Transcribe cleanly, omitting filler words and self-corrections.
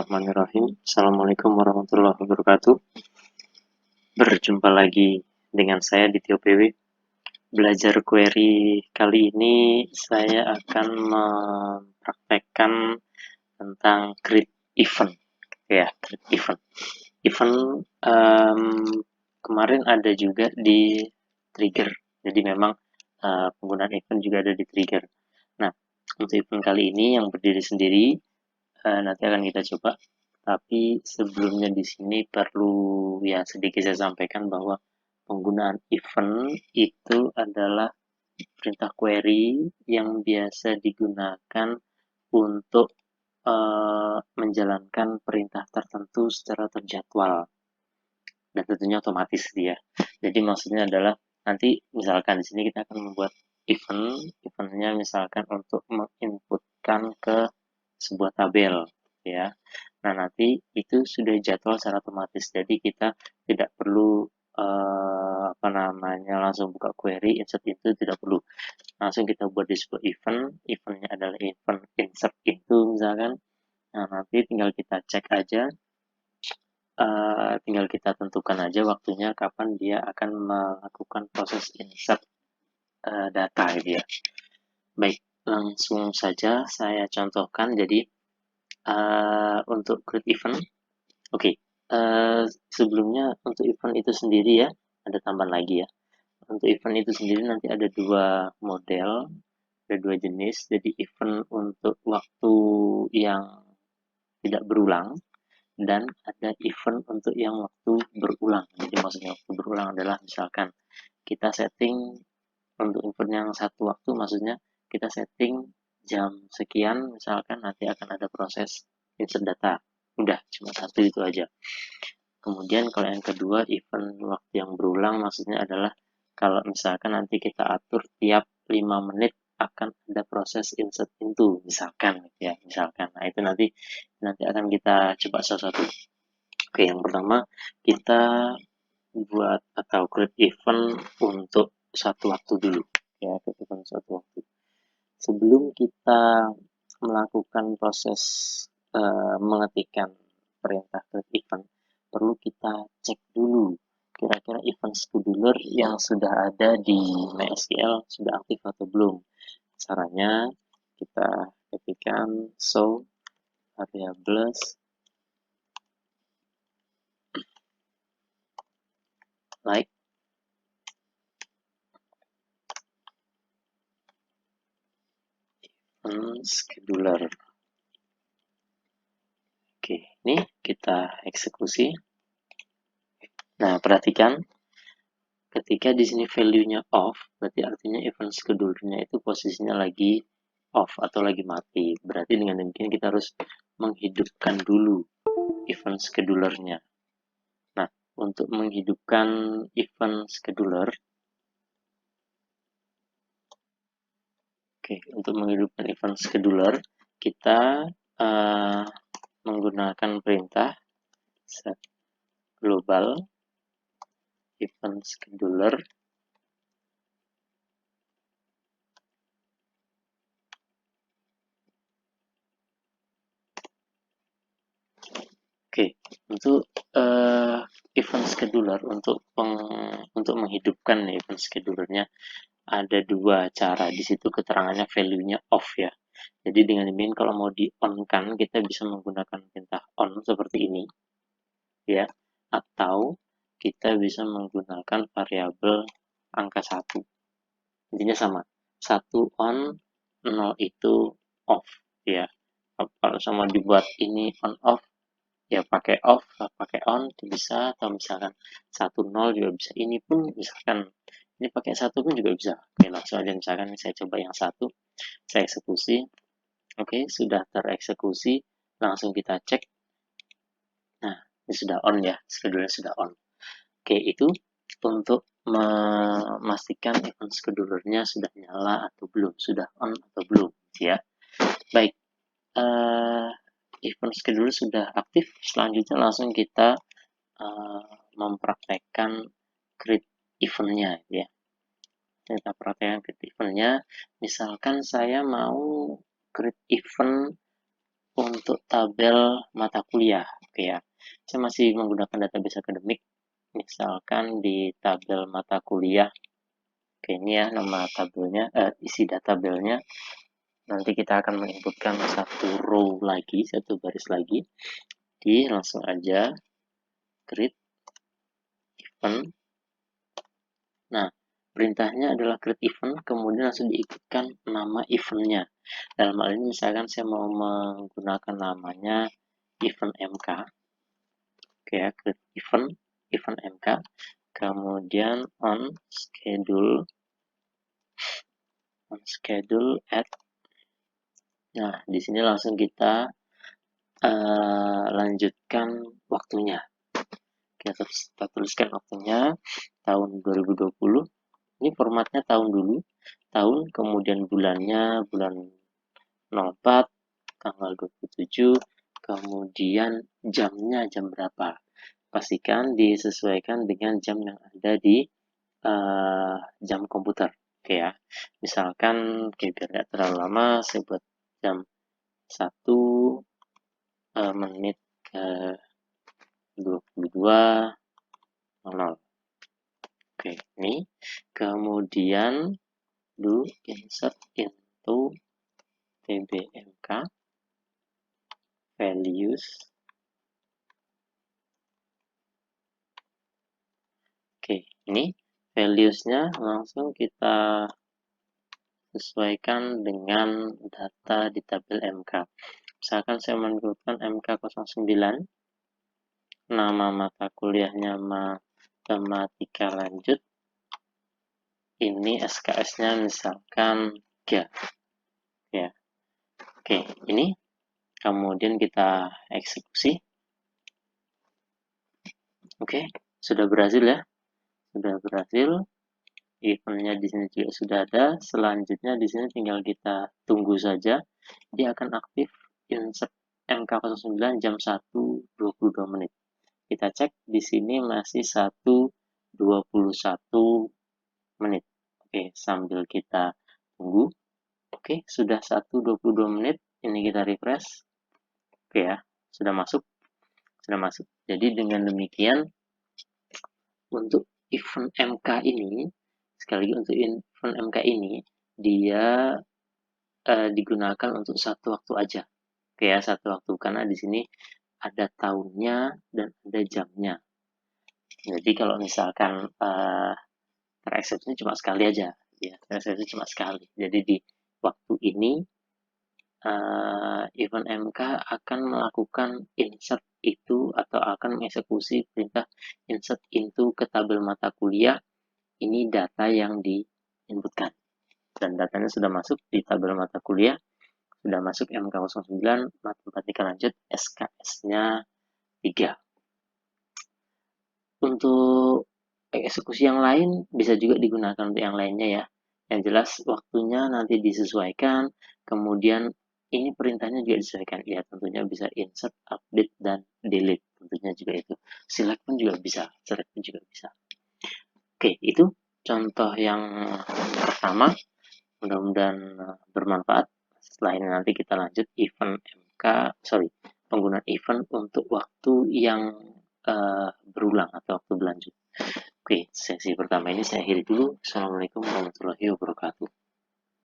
Bismillahirrahmanirrahim. Assalamualaikum warahmatullahi wabarakatuh. Berjumpa lagi dengan saya di TOPW. Belajar query kali ini saya akan mempraktekkan tentang create event. Ya, create event. Event kemarin ada juga di trigger. Jadi memang penggunaan event juga ada di trigger. Nah, untuk event kali ini yang berdiri sendiri nanti akan kita coba. Tapi sebelumnya di sini perlu ya sedikit saya sampaikan bahwa penggunaan event itu adalah perintah query yang biasa digunakan untuk menjalankan perintah tertentu secara terjadwal dan tentunya otomatis dia. Jadi maksudnya adalah nanti misalkan di sini kita akan membuat eventnya misalkan untuk menginputkan ke sebuah tabel ya. Nah, nanti itu sudah jadwal secara otomatis. Jadi kita tidak perlu langsung buka query, insert itu tidak perlu. Langsung kita buat di sebuah eventnya adalah event insert itu misalkan. Nah, nanti tinggal kita cek aja, tinggal kita tentukan aja waktunya kapan dia akan melakukan proses insert data gitu ya. Baik, langsung saja saya contohkan. Jadi untuk create event, oke. Sebelumnya untuk event itu sendiri ya, ada tambahan lagi ya. Untuk event itu sendiri nanti ada dua model, ada dua jenis. Jadi event untuk waktu yang tidak berulang dan ada event untuk yang waktu berulang. Jadi maksudnya waktu berulang adalah misalkan kita setting untuk event yang satu waktu, maksudnya kita setting jam sekian misalkan nanti akan ada proses insert data. Udah, cuma satu itu aja. Kemudian kalau yang kedua event waktu yang berulang maksudnya adalah kalau misalkan nanti kita atur tiap 5 menit akan ada proses insert into misalkan ya, misalkan. Nah, itu nanti akan kita coba satu-satu. Oke, yang pertama kita buat atau create event untuk satu waktu dulu ya, create event satu waktu. Sebelum kita melakukan proses mengetikkan perintah create event, perlu kita cek dulu kira-kira event scheduler yang sudah ada di MySQL sudah aktif atau belum. Caranya kita ketikkan show variables like event scheduler. Oke, ini kita eksekusi. Nah, perhatikan ketika di sini value-nya off, berarti artinya event scheduler-nya itu posisinya lagi off atau lagi mati. Berarti dengan demikian kita harus menghidupkan dulu event scheduler-nya. Nah, untuk menghidupkan event scheduler, untuk menghidupkan event scheduler, kita menggunakan perintah set global event scheduler. Oke, untuk event scheduler untuk menghidupkan event schedulernya ada dua cara. Di situ keterangannya value-nya off ya. Jadi dengan demikian kalau mau di on kan kita bisa menggunakan perintah on seperti ini ya, atau kita bisa menggunakan variabel angka 1. Intinya sama. 1 on, 0 itu off ya. Kalau sama dibuat ini on off ya pakai off, pakai on bisa, atau misalkan 1 0 juga bisa. Ini pun misalkan ini pakai 1 pun juga bisa. Oke, langsung aja misalkan saya coba yang 1, saya eksekusi. Oke, sudah tereksekusi, langsung kita cek. Nah, ini sudah on ya, schedule sudah on. Oke, itu untuk memastikan event schedulernya sudah nyala atau belum, sudah on atau belum ya. Baik, event scheduler sudah aktif, selanjutnya langsung kita mempraktekkan create eventnya ya. Kita praktekkan create eventnya, misalkan saya mau create event untuk tabel mata kuliah. Oke ya, saya masih menggunakan database akademik. Misalkan di tabel mata kuliah, oke ini ya nama tabelnya, isi tabelnya. Nanti kita akan menginputkan satu row lagi, satu baris lagi. Di langsung aja create event. Nah, perintahnya adalah create event, kemudian langsung diikutkan nama eventnya. Dalam hal ini misalkan saya mau menggunakan namanya event MK. Oke ya, create event MK. Kemudian on schedule add. Nah, di sini langsung kita lanjutkan waktunya. Kita tuliskan waktunya tahun 2020. Ini formatnya tahun dulu, tahun, kemudian bulannya bulan 04, tanggal 27, kemudian jamnya jam berapa. Pastikan disesuaikan dengan jam yang ada di jam komputer. Oke ya, misalkan biar nggak terlalu lama, saya buat jam 1 menit ke 22.00. Oke, ini kemudian do insert into tbmk values. Oke, ini values-nya langsung kita sesuaikan dengan data di tabel MK. Misalkan saya menunjukkan MK09, nama mata kuliahnya matematika lanjut, ini SKS-nya misalkan 3 ya. Oke, ini kemudian kita eksekusi. Oke, sudah berhasil ya, sudah berhasil. Eventnya di sini juga sudah ada. Selanjutnya di sini tinggal kita tunggu saja, dia akan aktif insert MK09 jam 1.22 menit. Kita cek di sini masih 1.21 menit. Oke, sambil kita tunggu. Oke, sudah 1.22 menit. Ini kita refresh. Oke ya, sudah masuk. Sudah masuk. Jadi dengan demikian untuk event MK ini, sekali lagi untuk event MK ini, dia digunakan untuk satu waktu aja. Oke ya, satu waktu. Karena di sini ada tahunnya dan ada jamnya. Jadi kalau misalkan tereksepsi cuma sekali aja. Ya, tereksepsi cuma sekali. Jadi di waktu ini, event MK akan melakukan insert itu atau akan mengeksekusi perintah insert into ke tabel mata kuliah. Ini data yang diinputkan. Dan datanya sudah masuk di tabel mata kuliah. Sudah masuk MK09, matematika lanjut, SKS-nya 3. Untuk eksekusi yang lain bisa juga digunakan untuk yang lainnya ya. Yang jelas waktunya nanti disesuaikan, kemudian ini perintahnya juga disesuaikan. Ya tentunya bisa insert, update, dan delete. Tentunya juga itu. Select pun juga bisa, select pun juga bisa. Oke, itu contoh yang pertama. Mudah-mudahan bermanfaat. Setelah ini nanti kita lanjut penggunaan event untuk waktu yang berulang atau waktu berlanjut. Oke, sesi pertama ini saya akhiri dulu. Assalamualaikum warahmatullahi wabarakatuh.